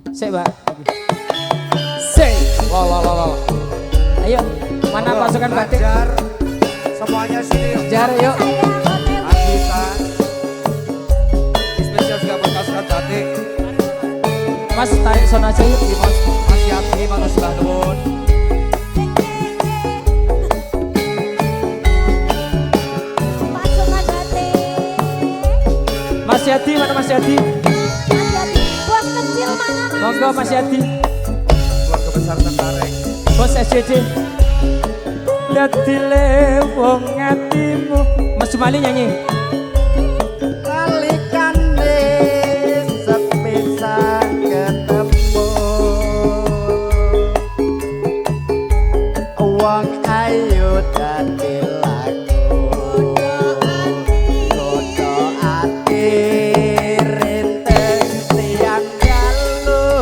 Sik, Mbak. Sik. Lo. Ayo, mana pasukan batik? Jar. Semuanya sini yuk. Jar yuk. Agita. Spesial juga buat pasukan batik. Mas, tarik sono aja yuk. Mas Yati, mana sebelah nuwun. Mas Yadi, mana Mas Yadi? Bos kecil mana Mas? Monggo Mas Yadi. Keluarga besar Tengkareng. Bos SJJ. Dadi le wong atimu. Mas Jumali nyanyi. Kalikane sepisah ketemu. Wong ayu dadi laku. Godo ati rinteng tiang jalur.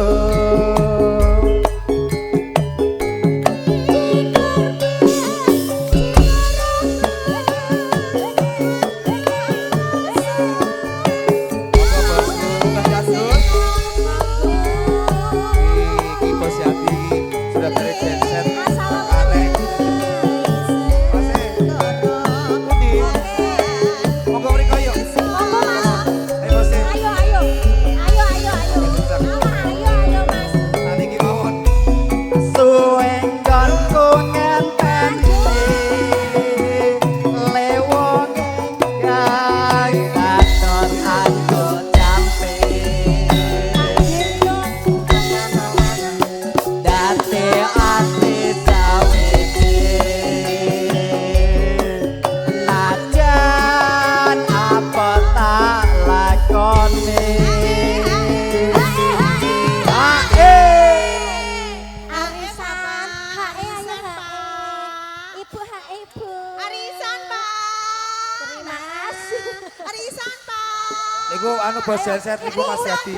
Niku anu bos set niku Mas Yati.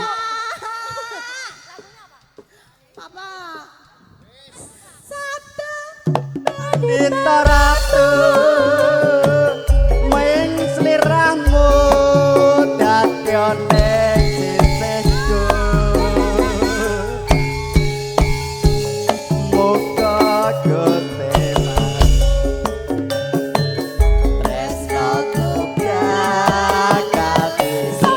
Apa? Dita ratu main seliramu datyone sisihku. Muga Gusti tresnaku bakal bisa.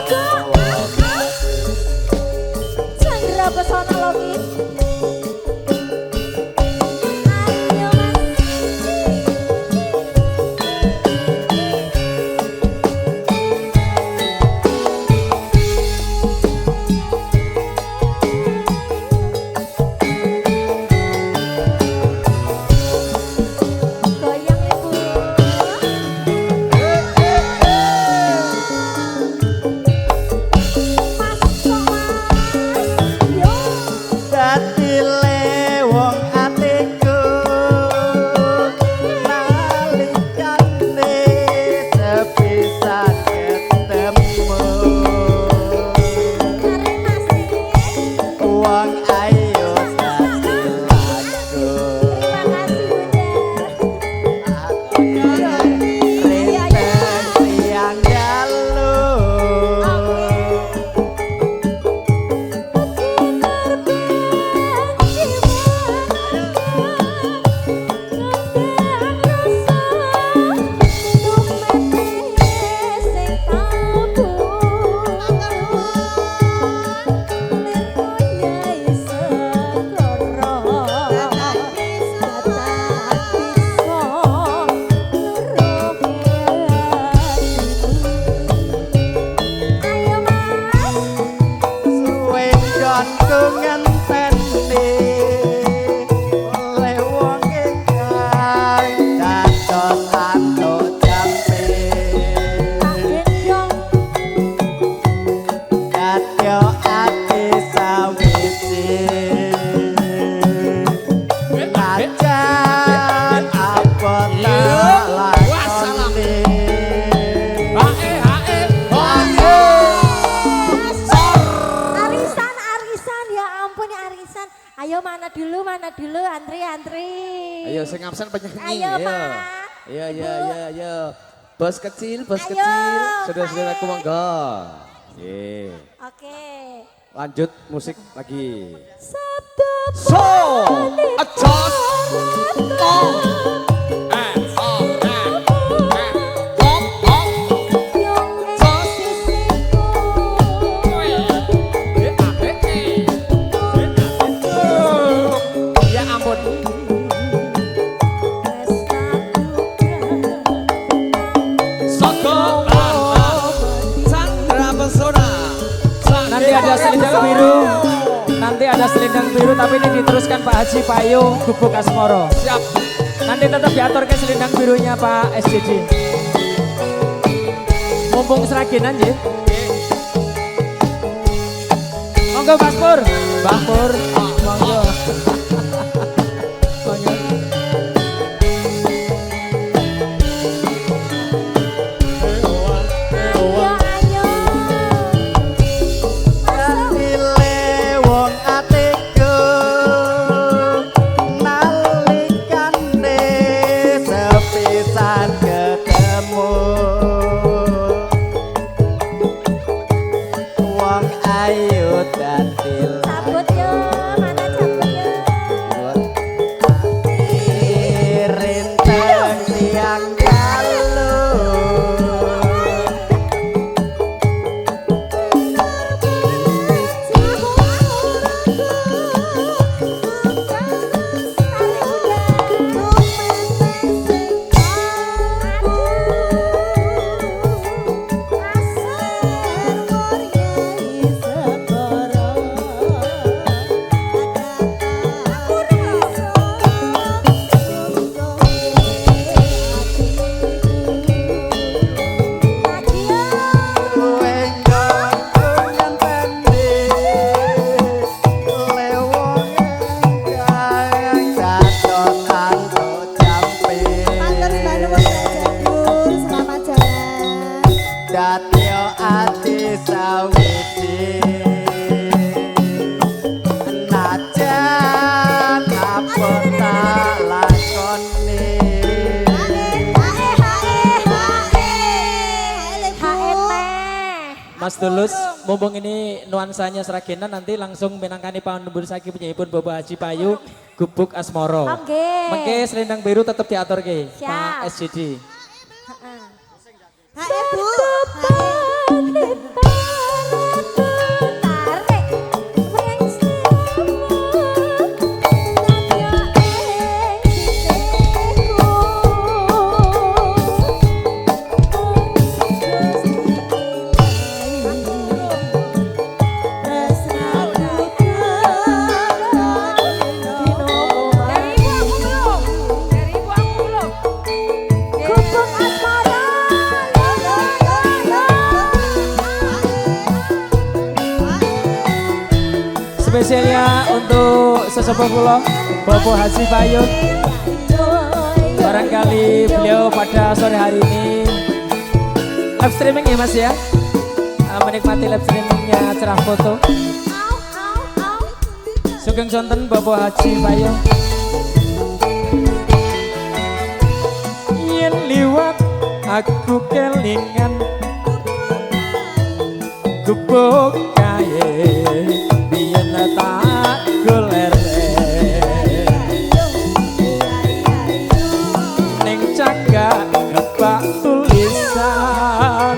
Chandra pesona logi. Mana dulu antri. Ayo sing absen penyanyi. Ayo, Pak. Iya. Bos kecil. Ayo, Saudara-saudaraku monggo. Oke. Oke. Lanjut musik lagi. Sabda So, adjust. Ya ampun. Soko Chandra Pesona. Nanti ada selendang biru. Nanti ada selendang biru tapi ini diteruskan Pak Haji Payu Gubuk Asmoro. Siap. Nanti tetap diatur ke selendang birunya Pak SJJ. Mumpung seraginan ya. Monggo Mas Pur. Mbak Pur. Monggo. Monggo. Ayo, ayo. Katile wong atiku nalikane sepisan ketemu wong ayu datil Cabut yo, mana cabut yo. rinteng tiang galuh Datyo ati sawiji najan apa tak lakoni Mas Tulus, mumpung ini nuansanya seragenan nanti langsung menangkani panembur saki penyanyi Bapak Haji Payu Gubuk Asmoro. Oke. Mengke selendang biru tetap diatur ke Siap. Pak SJD. Hae Bu. Spesialnya untuk sesepuh kula Bapak Haji Payu. Barangkali beliau pada sore hari ini live streaming ya Mas ya. Menikmati live streamingnya cerah foto. Sugeng sonten Bapak Haji Payu. Yen liwat aku kelingan gubuk kae biyen tak goler ning cagak kebak tulisan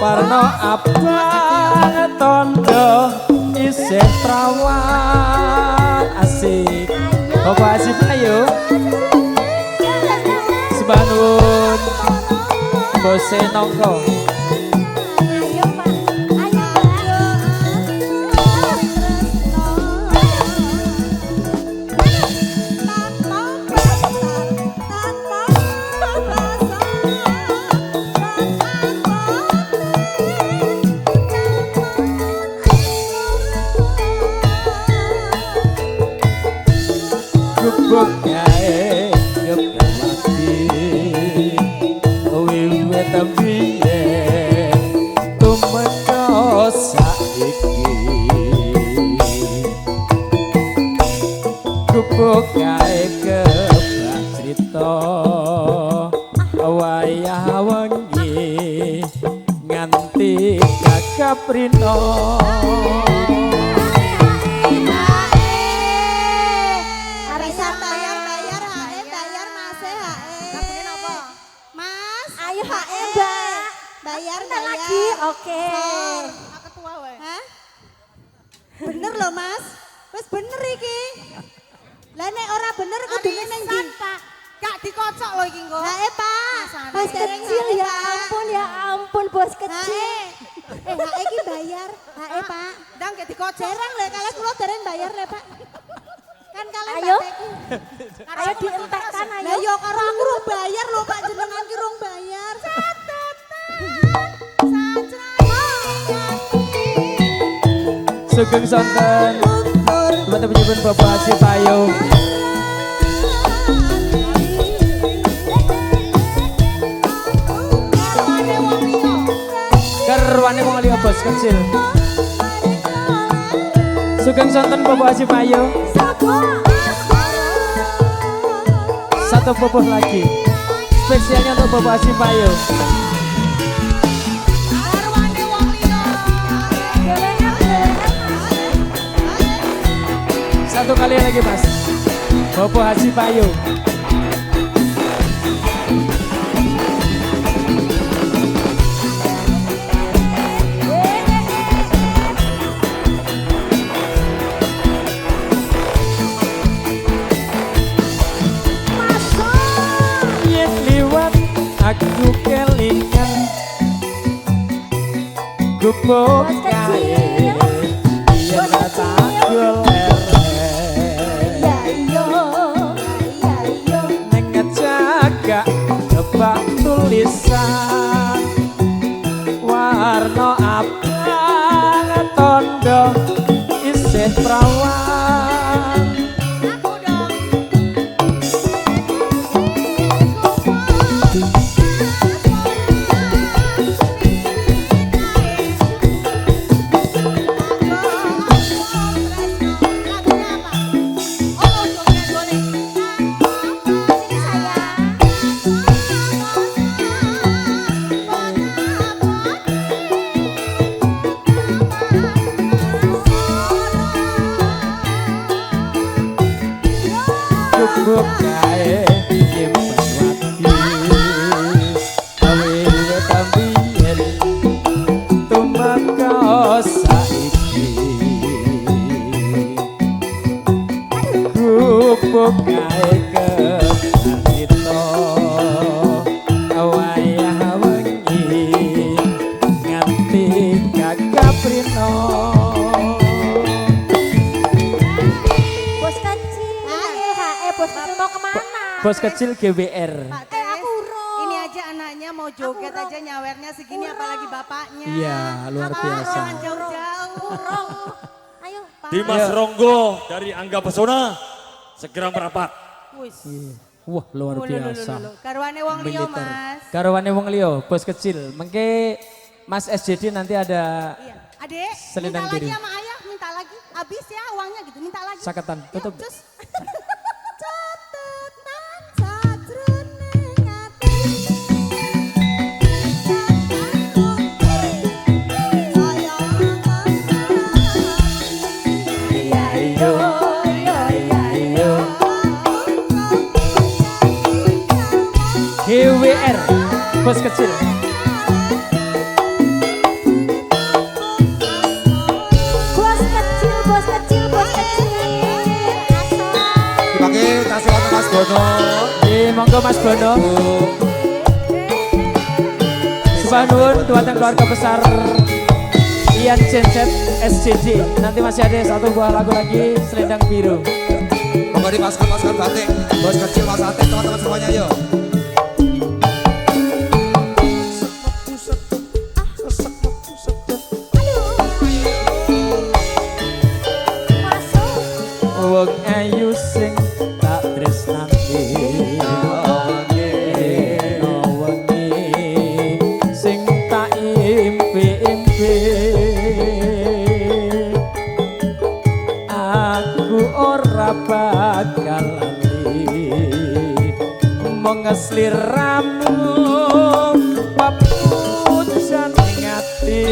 warna abang tondo isih trawan asik Bapak Haji Payu sebangun bose nongko gubuk kae gubuk mati wiwit biyen Kaprino. Arisan bayar Mas Lagunya apa? Mas Ayo HE Mbak. bayar Lagi oke. ketua wae. Hah? Bener loh Mas. Wes bener iki. Lah nek ora bener kudune ning ndi? Gak dikocok lho iki engko. Hae Pak. Bos kecil ya ampun bos kecil. Hae iki bayar. Hae Pak. Ndang gak dikocok. Dereng lho kalian kula dereng bayar le Pak. Kan kalian Ayo. bateku. Ayo dientekkan Lah ayo. yo karo aku rung bayar lho Pak jenengan ki rung bayar. Sugeng sonten teman-teman Bapak Haji Payo. Kerwane wong liya bos kecil. Sugeng sonten Bapak Haji Payo. Satu pupuh lagi. Spesialnya untuk Bapak Haji Payo. Satu kali lagi Mas. Bapak Haji Payo. Yen liwat aku kelingan gubuk kae yen tak goler ning ngejagak nebak tulisan warna abang tondo isih prawan. Cukup kae nyimpen wati awe tambien tumeka saiki cukup kae keparito wayah wengi nganti kakaprino. Bos kecil. Bos kecil mau kemana? Bos kecil GWR. Pak Teh, ini aja anaknya mau joget aja nyawernya segini apalagi bapaknya. Iya, luar biasa. Jangan jauh-jauh. Ayo. Dimas Ronggo dari Angga Pesona segera merapat. Wis. Wah, luar biasa. Garwane wong liya, Mas. Garwane wong liya, bos kecil. Mengke Mas SJD nanti ada Iya. Adek, Selendang minta lagi biru. sama ayah, minta lagi. Habis ya uangnya gitu, minta lagi. saketan. Tutup. Yuk, cus. Catetan sajroning ati. Iya, iyo. Iya, iyo. GWR, bos kecil. Bos kecil. Dipakai kasih wonten Mas Bono. Monggo Mas Bono. Sembah nuwun dumateng keluarga besar Ian Censet SCD. Nanti masih ada satu buah lagu lagi, Selendang Biru. Monggo dipaskan batik. Bos kecil Mas Atik teman-teman semuanya yuk. Wong ayu sing tak tresnani wengi sing tak impi-impi aku ora bakal lali mong sliramu papujan ing ati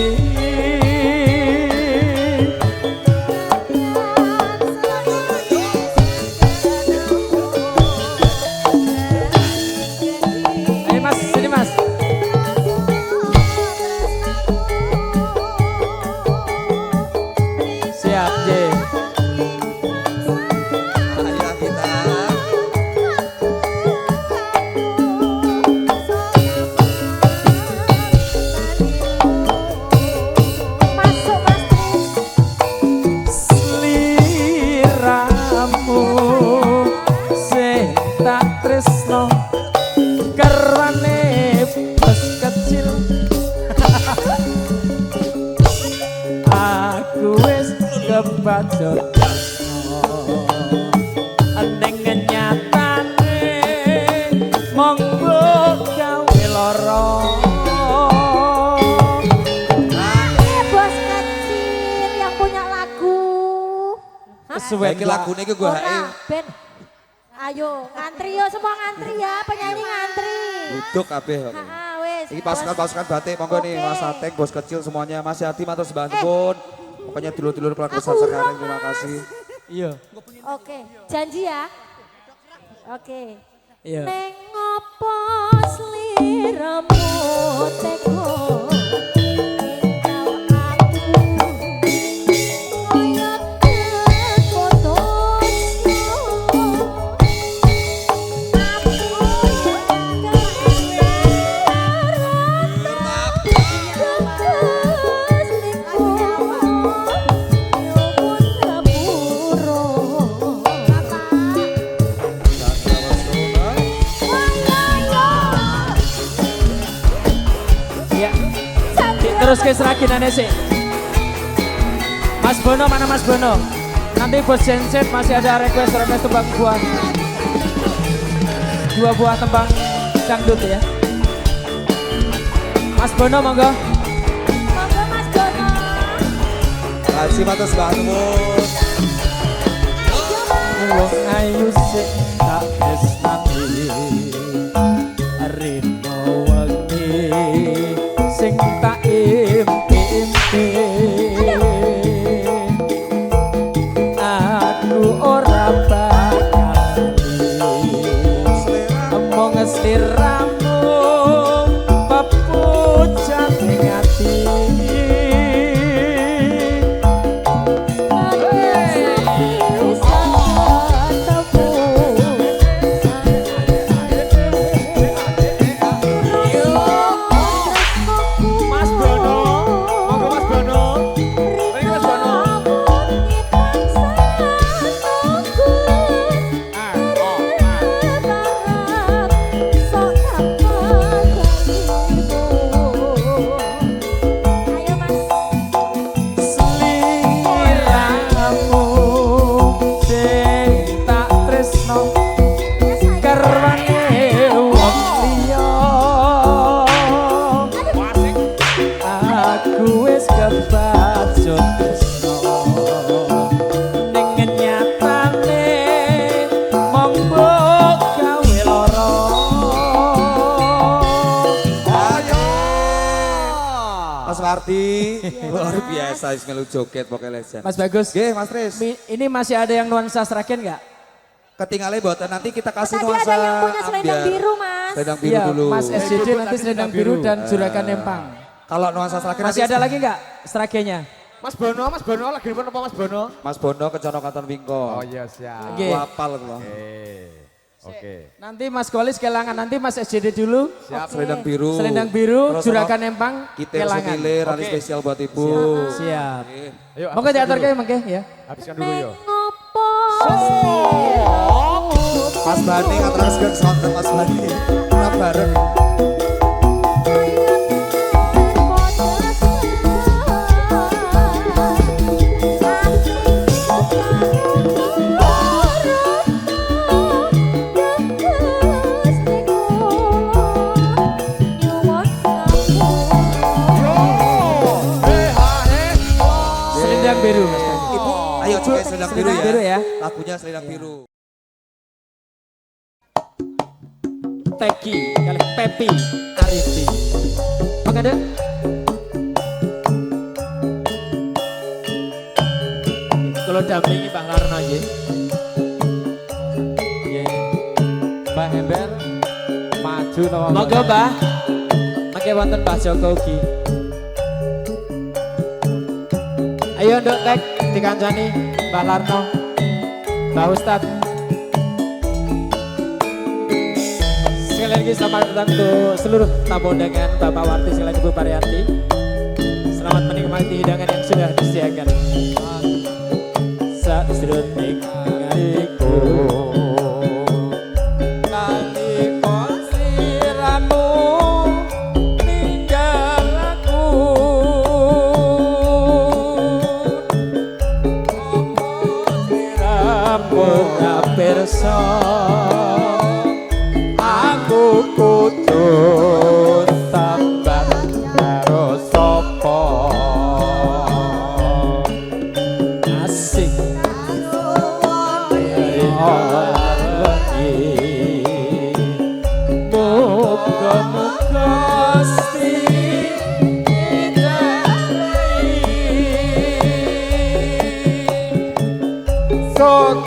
kebacut ning nyatane monggo gawe lara Bos kecil yang punya lagu. kesuwen Iki lagune iki gua hae. Ben. Ayo, ngantri yo semua ngantri ya, penyanyi ngantri. Duduk kabeh. Wes. Iki pasukan batik monggo nih Mas Ateng, bos kecil semuanya. Mas Yati matur sembah nuwun. Pokoknya dulur-dulur keluarga besar sekarang terima kasih. iya Oke, janji ya. Oke. iya Neng opo sliramu teko ninggal aku koyo keputusno iya terus ke seraginannya sih Mas Bono mana Mas Bono nanti bos Genset masih ada request tembang dua buah tembang dangdut ya Mas Bono monggo Monggo Mas Dono. Kasih matur sembah nuwun. wong ayu sing tak tresnani rino wengi sing tak impi-impi aku ora bakal omong sliramu pepujan ning ati Mas Bono, monggo Mas Bono. Mari Mas Bono. Sliramu sing tak tresno karwane wong liya. Aku wis kebacut tresno ning nyatane monggo gawe lara Ayo. Mas Warti luar biasa wis melu joget pokoknya legend. Mas Bagus Nggih, Mas Tris. ini masih ada yang nuansa Sragen nggak? Ketinggalan buatan nanti kita kasih Tadi nuansa ada yang punya selendang ambiar. biru Mas. Selendang biru Iya, dulu. Mas SJJ nanti selendang biru dan juragan Empang. Kalau nuansa Sragen Masih nanti ada lagi nggak Sragennya? Mas Bono lagi apa Mas Bono? Mas Bono Kencono Katon Wingko. Oh iya siap. Oke. Aku apal itu Bang. Oke. Nanti Mas Kolis kelangan, nanti Mas SJD dulu. Siap. Selendang biru. Selendang biru, Terus juragan Empang, Kita kelangan. semilir hari spesial buat Ibu. Siap. Ayo Monggo diaturke mengke ya. habiskan dulu yo. Ngopo sliramu Mas Bani ngaturkan sonten Mas Bani. Kita bareng. Selendang biru Mas. Ibu, ayo coba selendang biru Selendang biru ya. Lagunya selendang biru. Teki kali Pepi Arifi. Maka ada kalau dampingi Pak Larno aja. Iya. Mbah Ember maju to. Monggo Mbah. Mangke wonten Mbah Joko ugi. Ayo nduk tek dikancani Mbah Larno. Mbah Ustad. Sekali lagi selamat datang untuk seluruh tamu undangan Bapak Warti Sila Ibu Parianti. Selamat menikmati hidangan yang sudah disediakan. Sajroning atiku nalika sliramu ninggal aku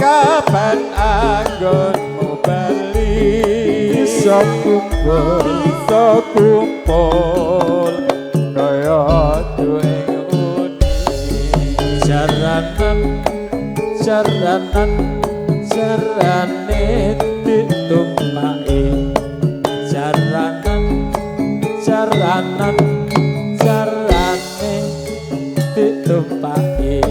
kapan anggonmu bali iso kumpul kaya duwe uni jarane ditumpaki jaranan ditumpaki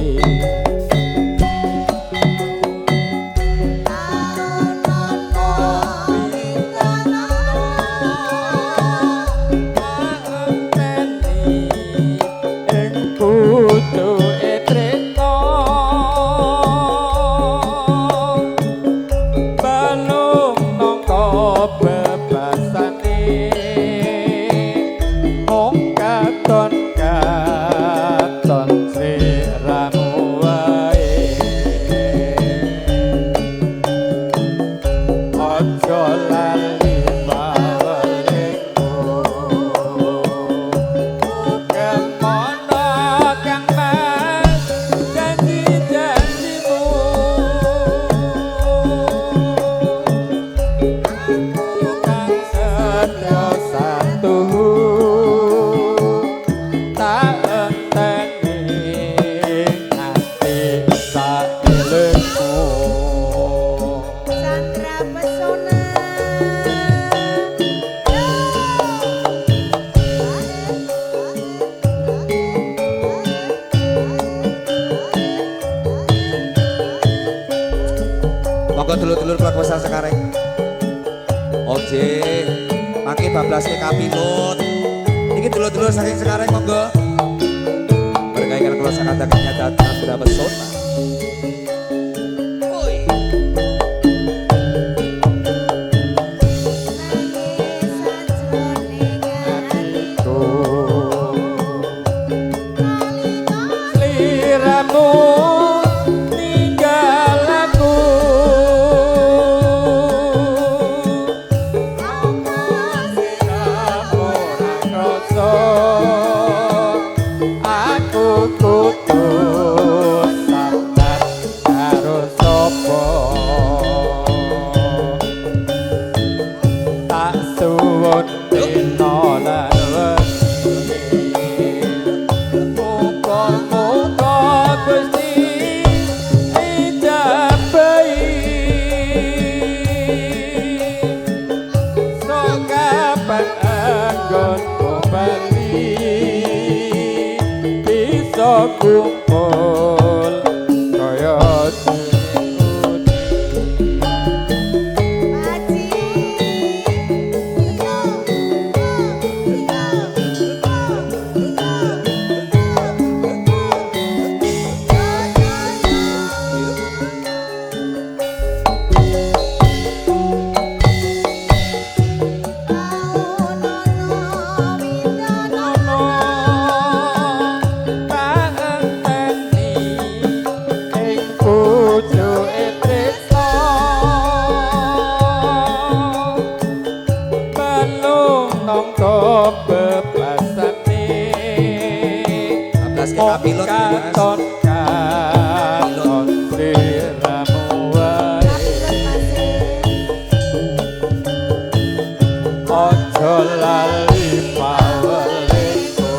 Monggo dulur-dulur keluarga besar sekarang. Oje, mangke bablaske kapilut. Iki dulur-dulur saking sekarang monggo. Berkaikan keluar sakadakannya datang sudah pesona. Kumpul kaya Kapilot katon katon sliramu wae ojo lali pawelku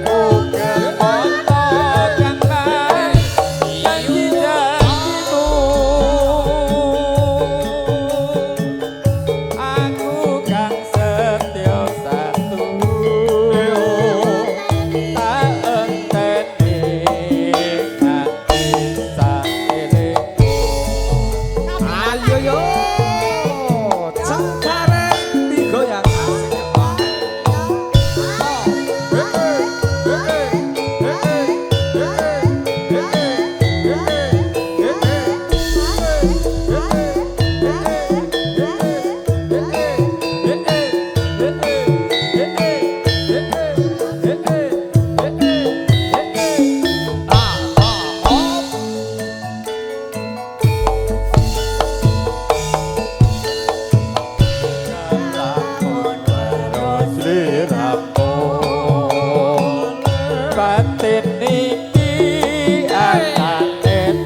uga ana kang bae janji janjimu aku kang setya satu batin niki anane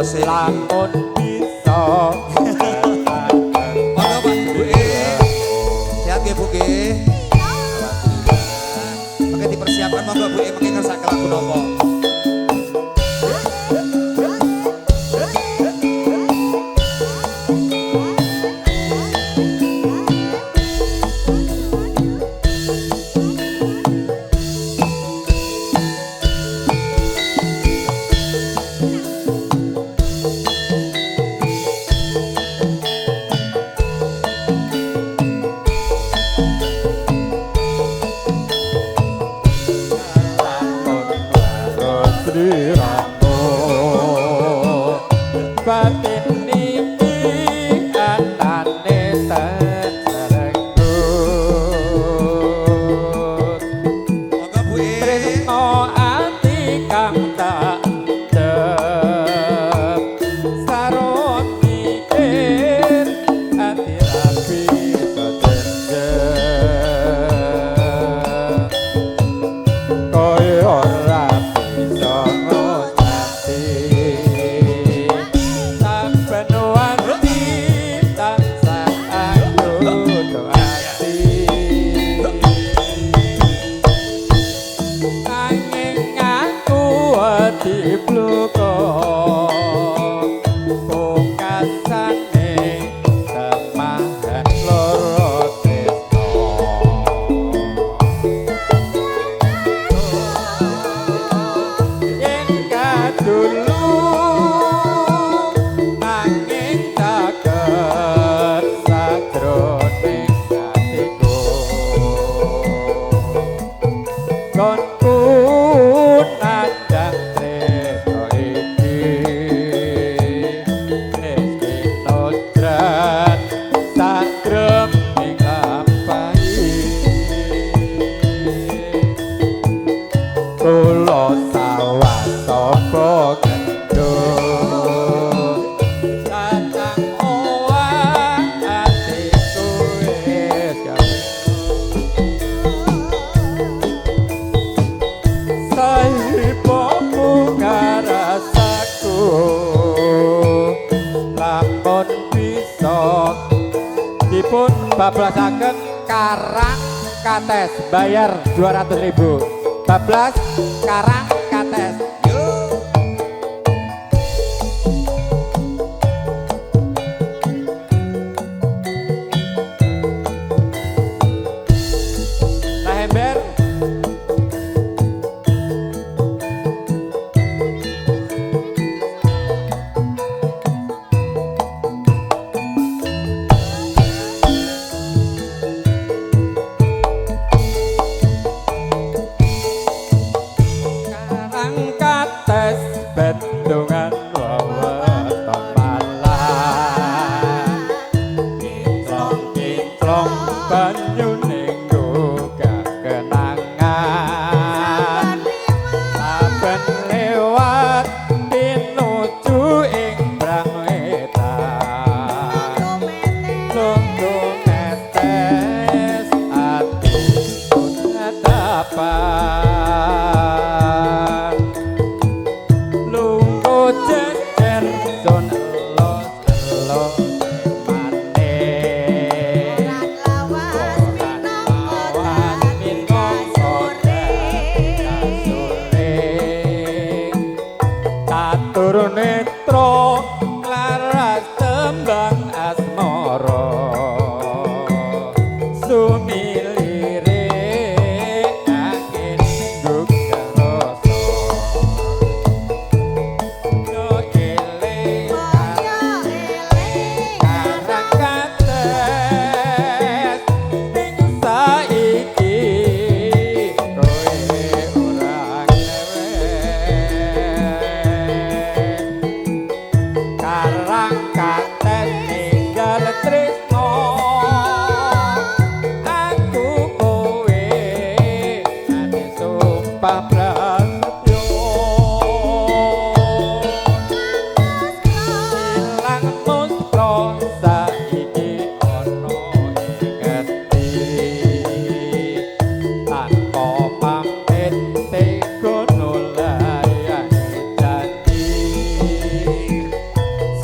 sing lamun bisa monggo Pak Bu sehat nggih Bu nggih Oke dipersiapkan monggo Bu mengki ngersake lagu napa batin niki anane terenggut monggo Bu tresno ati kang tak cep sarot mikir ati rapi kejenjep koyo ora bisa ngocati saben wanti tansah aku doati nanging aku ati bloko pungkasane semahan loro tresno yen kadulu nanging caket sakroning atiku konku nandang tresno iki rezeki nodran sakrem ing lampahi kula sawah sapa gendut datang owah atiku wis gawe sahibamu ngarasaku lamun bisa dipun bablasaken karang kates bayar 200.000 bablas karang kates nah ember karang kates bendungan weweton malang kinclong banyu ning gugah kenangan saben lewat pinuju ing brang wetan lungguh netes ati tatapan lungguh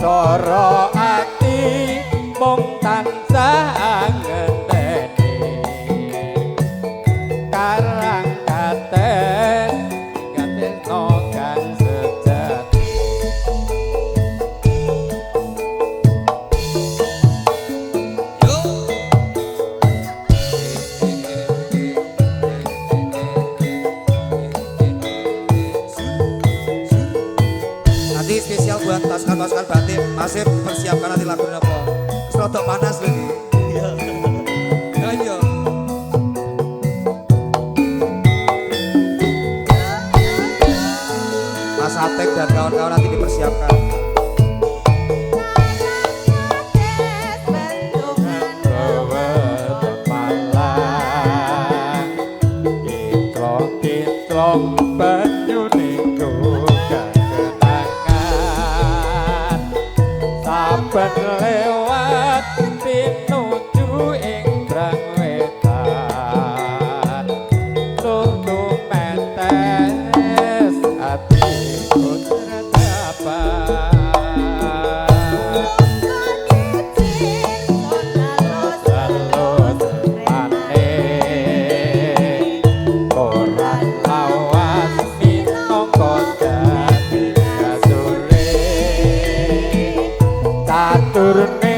Soro ati mung tansah ngenteni karang kates gatesno kang sejati Nanti spesial buat pasukan-pasukan batik masih persiapkan nanti lagunya apa. Serodok panas lagi. Iya. Ayo. Mas Atek dan kawan-kawan nanti dipersiapkan. Kitlong banyu ning kenangan saben lewat pinuju ing brang wetan lutu metes atiku terdapat turun